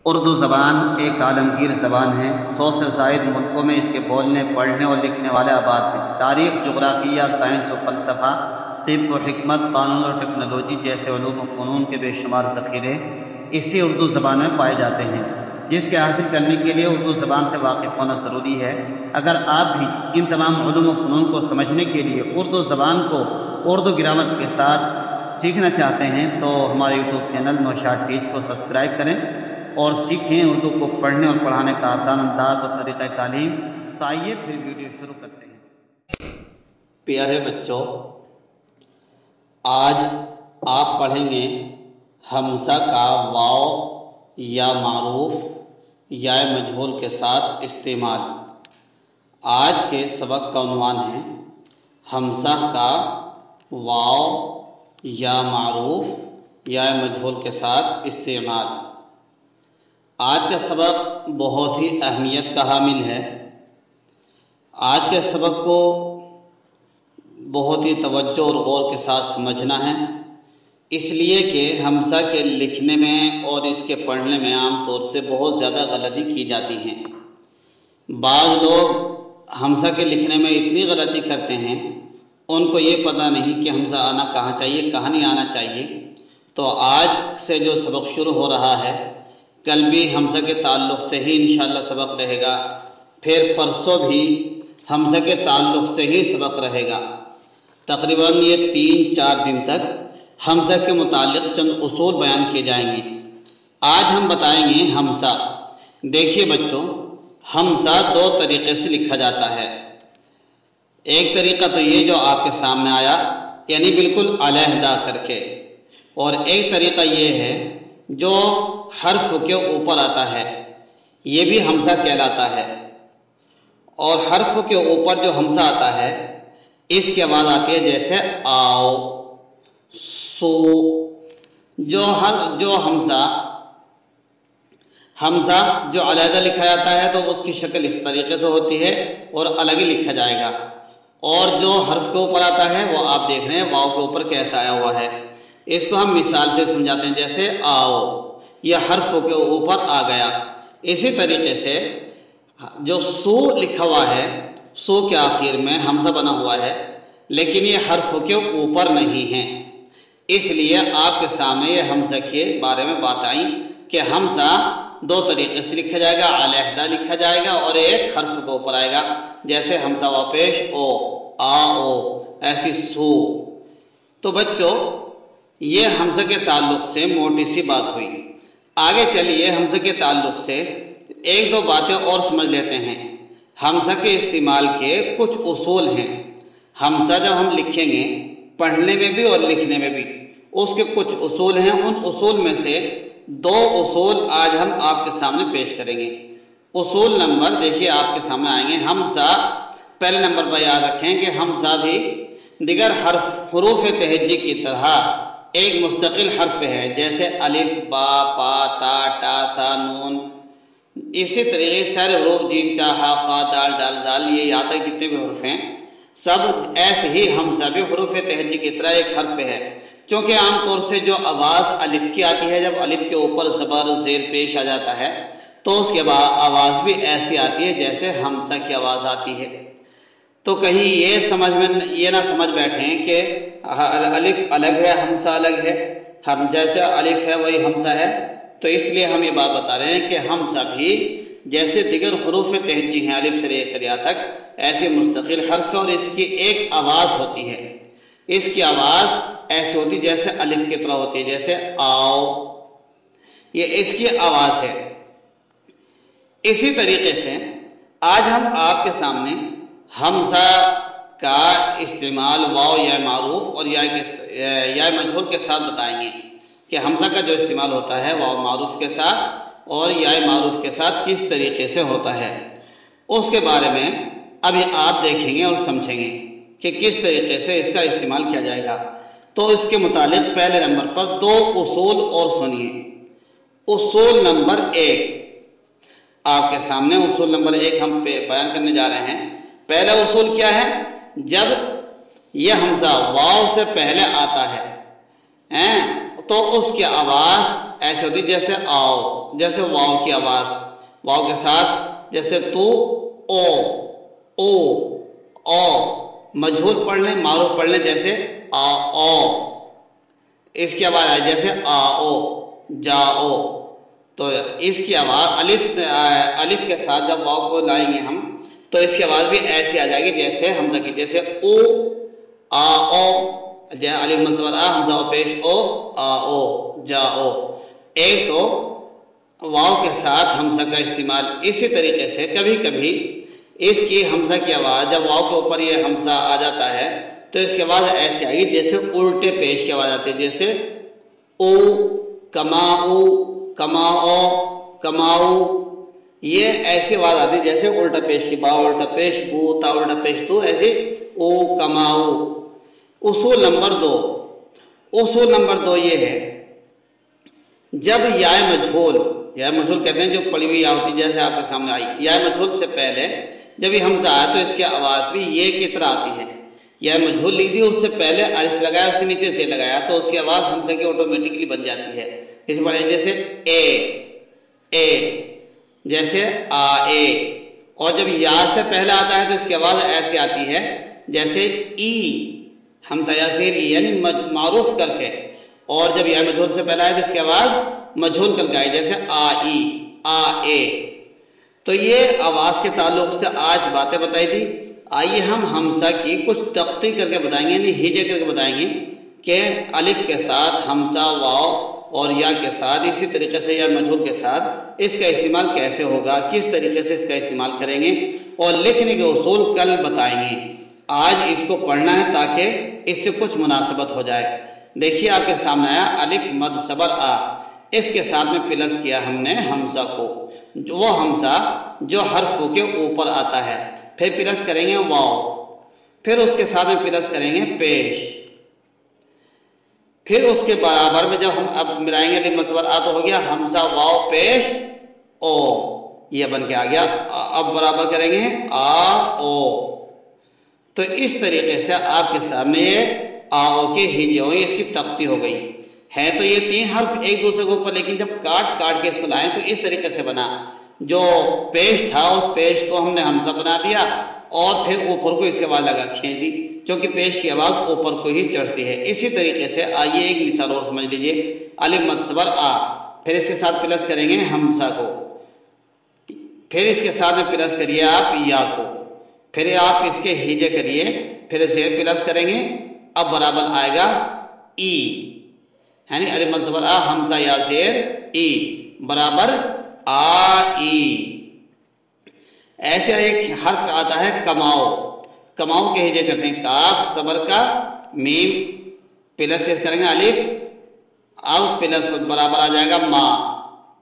اردو زبان ایک عالمگیر زبان ہے۔ 100 سے زائد ملکوں میں اس کے بولنے، پڑھنے اور لکھنے والے آباد ہیں۔ تاریخ، جغرافیہ، سائنس و فلسفہ، طب و حکمت، قانون اور ٹیکنالوجی جیسے علوم و فنون کے بے شمار ذخیرے اسی اردو زبان میں پائے جاتے ہیں، جس کے حاصل کرنے کے لیے اردو زبان سے واقف ہونا ضروری ہے۔ اگر آپ بھی ان تمام علوم و فنون کو سمجھنے کے لیے اردو زبان کو اردو گرامر کے ساتھ سیکھنا چاہتے ہیں تو ہمارے یوٹیوب چینل نوشاد ٹیچ کو سبسکرائب کریں اور سیکھیں اردو کو پڑھنے اور پڑھانے کا آسان انداز اور طریقہ تعلیم۔ تو آئیے پھر ویڈیو شروع کرتے ہیں۔ پیارے بچوں، آج آپ پڑھیں گے حمزہ کا واو یا معروف یا مجہول کے ساتھ استعمال۔ آج کے سبق کا عنوان ہے حمزہ کا واو یا معروف یا مجہول کے ساتھ استعمال۔ آج کا سبق بہت ہی اہمیت کا حامل ہے۔ آج کے سبق کو بہت ہی توجہ اور غور کے ساتھ سمجھنا ہے، اس لیے کہ حمزہ کے لکھنے میں اور اس کے پڑھنے میں عام طور سے بہت زیادہ غلطی کی جاتی ہے۔ بعض لوگ حمزہ کے لکھنے میں اتنی غلطی کرتے ہیں، ان کو یہ پتہ نہیں کہ حمزہ آنا کہاں چاہیے، کہاں نہیں آنا چاہیے۔ تو آج سے جو سبق شروع ہو رہا ہے، کل بھی حمزہ کے تعلق سے ہی انشاءاللہ سبق رہے گا، پھر پرسوں بھی حمزہ کے تعلق سے ہی سبق رہے گا۔ تقریباً یہ 3-4 دن تک حمزہ کے متعلق چند اصول بیان کیے جائیں گے۔ آج ہم بتائیں گے حمزہ۔ دیکھیے بچوں، حمزہ 2 طریقے سے لکھا جاتا ہے۔ ایک طریقہ تو یہ جو آپ کے سامنے آیا، یعنی بالکل علیحدہ کر کے، اور ایک طریقہ یہ ہے جو حرف کے اوپر آتا ہے، یہ بھی حمزہ کہلاتا ہے۔ اور حرف کے اوپر جو حمزہ آتا ہے، اس کی آواز آتی ہے جیسے آؤ، سو۔ جو حمزہ جو علیحدہ لکھا جاتا ہے تو اس کی شکل اس طریقے سے ہوتی ہے اور الگ ہی لکھا جائے گا، اور جو حرف کے اوپر آتا ہے وہ آپ دیکھ رہے ہیں واو کے اوپر کیسا آیا ہوا ہے۔ اس کو ہم مثال سے سمجھاتے ہیں، جیسے آؤ، یہ حرف کے اوپر آ گیا۔ اسی طریقے سے جو سو لکھا ہوا ہے، سو کے آخر میں حمزہ بنا ہوا ہے، لیکن یہ حرف کے اوپر نہیں ہے، اس لیے آپ کے سامنے یہ حمزہ کے بارے میں بات آئی کہ حمزہ 2 طریقے سے لکھا جائے گا، علیحدہ لکھا جائے گا اور ایک حرف کے اوپر آئے گا، جیسے حمزہ و پیش او، آ او، ایسی سو۔ تو بچوں، یہ حمزہ کے تعلق سے موٹی سی بات ہوئی۔ آگے چلیے حمزہ کے تعلق سے 1-2 باتیں اور سمجھ لیتے ہیں۔ حمزہ کے استعمال کے کچھ اصول ہیں۔ حمزہ جب ہم لکھیں گے، پڑھنے میں بھی اور لکھنے میں بھی، اس کے کچھ اصول ہیں۔ ان اصول میں سے 2 اصول آج ہم آپ کے سامنے پیش کریں گے۔ اصول نمبر دیکھیے آپ کے سامنے آئیں گے۔ حمزہ، پہلے نمبر پر یاد رکھیں کہ حمزہ بھی دیگر حروف تہجی کی طرح ایک مستقل حرف ہے، جیسے الف، با، پا، تا، ٹا، ثا، نون۔ اسی طریقے سارے حروف جیم، چا، ہا، خا، دال، ڈال، زال، یہ یہاں تک جتنے بھی حروف ہیں، سب ایسے ہی حمزہ بھی حروف تہجی کی طرح ایک حرف ہے۔ کیونکہ عام طور سے جو آواز الف کی آتی ہے، جب الف کے اوپر زبر زیر پیش آ جاتا ہے تو اس کے بعد آواز بھی ایسی آتی ہے جیسے حمزہ کی آواز آتی ہے۔ تو کہیں یہ نہ سمجھ بیٹھیں کہ الف الگ ہے، حمزہ الگ ہے، ہم جیسے الف ہے وہی حمزہ ہے۔ تو اس لیے ہم یہ بات بتا رہے ہیں کہ حمزہ بھی جیسے دیگر حروف تہجی ہیں الف سے لے کر یا تک، ایسے مستقل حرف ہے اور اس کی ایک آواز ہوتی ہے۔ اس کی آواز ایسے ہوتی جیسے الف کی طرح ہوتی ہے، جیسے آؤ، یہ اس کی آواز ہے۔ اسی طریقے سے آج ہم آپ کے سامنے حمزہ کا استعمال واو یا معروف اور یا مجہول کے ساتھ بتائیں گے کہ حمزہ کا جو استعمال ہوتا ہے واو معروف کے ساتھ اور یا معروف کے ساتھ کس طریقے سے ہوتا ہے، اس کے بارے میں ابھی آپ دیکھیں گے اور سمجھیں گے کہ کس طریقے سے اس کا استعمال کیا جائے گا۔ تو اس کے متعلق پہلے نمبر پر 2 اصول اور سنیے۔ اصول نمبر 1 آپ کے سامنے، اصول نمبر 1 ہم بیان کرنے جا رہے ہیں۔ پہلا اصول کیا ہے؟ جب یہ حمزہ واو سے پہلے آتا ہے تو اس کی آواز ایسے ہوتی جیسے آؤ، جیسے واو کی آواز، واو کے ساتھ جیسے تو او مجہول پڑھ لیں، معروف پڑھ لیں جیسے آ او، اس کی آواز آئے جیسے آؤ جاؤ، تو اس کی آواز الف کے ساتھ جب واو کو لائیں گے ہم تو اس کی آواز بھی ایسی آ جائے گی جیسے حمزہ کی، جیسے او آؤ، الف مصور آ، حمزہ پیش او آؤ جاؤ۔ ایک تو واو کے ساتھ حمزہ کا استعمال، اسی طریقے سے کبھی کبھی اس کی حمزہ کی آواز جب واو کے اوپر یہ حمزہ آ جاتا ہے تو اس کی آواز ایسی آئے گی جیسے الٹے پیش کی آواز آتی ہے، جیسے او کماؤ کماؤ کماؤ، یہ ایسی آواز آتی ہے جیسے الٹا پیش کی، با الٹا پیش بو، تا الٹا پیش تو، ایسے او کماؤ۔ اصول نمبر دو یہ ہے جب یا مجہول کہتے ہیں جو پڑی ہوئی یا ہوتی جیسے آپ کے سامنے آئی، یا مجہول سے پہلے جب یہ حمزہ آیا تو اس کی آواز بھی یہ کی طرح آتی ہے، یا مجہول لکھ دی اس سے پہلے الف لگایا اس کے نیچے سے لگایا تو اس کی آواز حمزہ کی آٹومیٹکلی بن جاتی ہے۔ اس پڑھے جیسے اے جیسے آئے، اور جب یا سے پہلے آتا ہے تو اس کی آواز ایسی آتی ہے جیسے ای، حمزہ یا زیر ای یعنی معروف کر کے، اور جب یا مجہول سے پہلے آئے تو اس کی آواز مجہول کر کے آئے جیسے آئی آئے۔ تو یہ آواز کے تعلق سے آج باتیں بتائی تھی، آئیے ہم حمزہ کی کچھ تختی کر کے بتائیں گے، یعنی ہجے کر کے بتائیں گے کہ الف کے ساتھ حمزہ واو اور یا کے ساتھ اسی طریقے سے یا مجہول کے ساتھ اس کا استعمال کیسے ہوگا، کس طریقے سے اس کا استعمال کریں گے، اور لکھنے کے اصول کل بتائیں گے۔ آج اس کو پڑھنا ہے تاکہ اس سے کچھ مناسبت ہو جائے۔ دیکھیے آپ کے سامنے آیا الف مد صبر آ، اس کے ساتھ میں پلس کیا ہم نے حمزہ کو، وہ حمزہ جو حرف کے اوپر آتا ہے، پھر پلس کریں گے واو، پھر اس کے ساتھ میں پلس کریں گے پیش، پھر اس کے برابر میں جب ہم اب ملائیں گے الف مصور آ تو ہو گیا حمزہ واو پیش او، یہ بن کے آ گیا۔ اب برابر کریں گے آ او، تو اس طریقے سے آپ کے سامنے یہ آ او کے ہجے ہوئی، اس کی تختی ہو گئی ہے۔ تو یہ تین حرف ایک دوسرے کے اوپر، لیکن جب کاٹ کے اس کو لائیں تو اس طریقے سے بنا، جو پیش تھا اس پیش کو ہم نے حمزہ بنا دیا اور پھر اوپر کو اس کے بعد لگا کھینچ دی، کیونکہ پیش کی آواز اوپر کو ہی چڑھتی ہے۔ اسی طریقے سے آئیے ایک مثال اور سمجھ لیجئے، الف مد صبر آ، پھر اس کے ساتھ پلس کریں گے حمزہ کو، پھر اس کے ساتھ میں پلس کریے آپ یا کو، پھر آپ اس کے ہجے کریے، پھر زیر پلس کریں گے، اب برابر آئے گا ای، یعنی الف مد صبر آ حمزہ یا زیر ای برابر آئی۔ ایسے ایک حرف آتا ہے کماؤ، کماؤ کے ہجے کرتے ہیں کاف صبر کا میم، پلس کریں گے الف، اب پلس برابر آ جائے گا ما،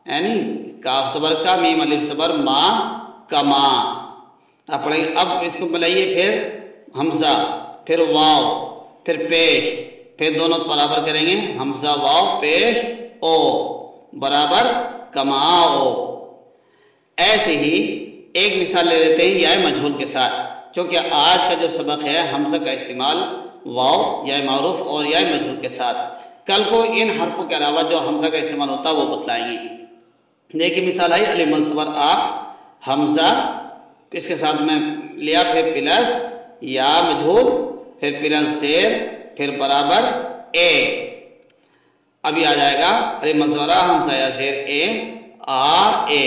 یعنی کاف صبر کا میم الف صبر ما کما۔ آپ پڑھیں گے، اب اس کو ملائیے، پھر حمزہ، پھر واو، پھر پیش، پھر دونوں برابر کریں گے حمزہ واو پیش او برابر کماؤ۔ ایسے ہی ایک مثال لے لیتے ہیں یا مجہول کے ساتھ، کیونکہ آج کا جو سبق ہے حمزہ کا استعمال واو یا معروف اور یا مجہول کے ساتھ، کل کو ان حرفوں کے علاوہ جو حمزہ کا استعمال ہوتا ہے وہ بتلائیں گے۔ دیکھیے مثال ہے الف مد صبر آ حمزہ، اس کے ساتھ میں لیا، پھر پلس یا مجہول، پھر پلس زیر، پھر برابر اے، ابھی آ جائے گا الف مد صبر آ حمزہ یا زیر اے آ اے۔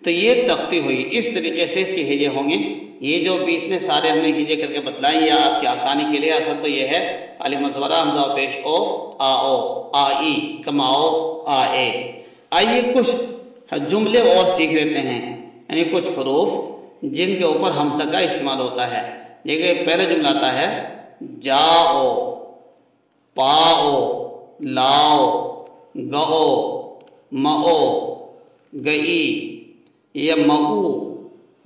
تو یہ تختی ہوئی، اس طریقے سے اس کے ہجے ہوں گے۔ یہ جو بیچ میں سارے ہم نے ہجے کر کے بتلائیں یا آپ کی آسانی کے لیے، اصل تو یہ ہے الف مد صبر آ حمزہ پیش او آؤ آئی کماؤ آئے۔ آئیے کچھ جملے اور سیکھ لیتے ہیں، یعنی کچھ حروف جن کے اوپر حمزہ کا استعمال ہوتا ہے۔ دیکھیے پہلا جملہ آتا ہے جاؤ، پاؤ، لاؤ، گؤ، مؤ، گئی، یہ مؤ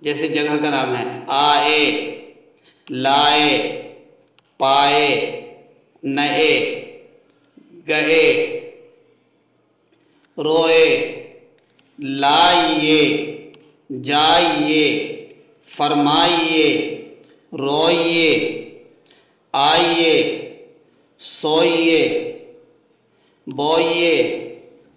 جیسے جگہ کا نام ہے، آئے، لائے، پائے، نئے، گئے، روئے، لائیے، جائیے، فرمائیے، روئیے، آئیے، سوئیے، بوئیے،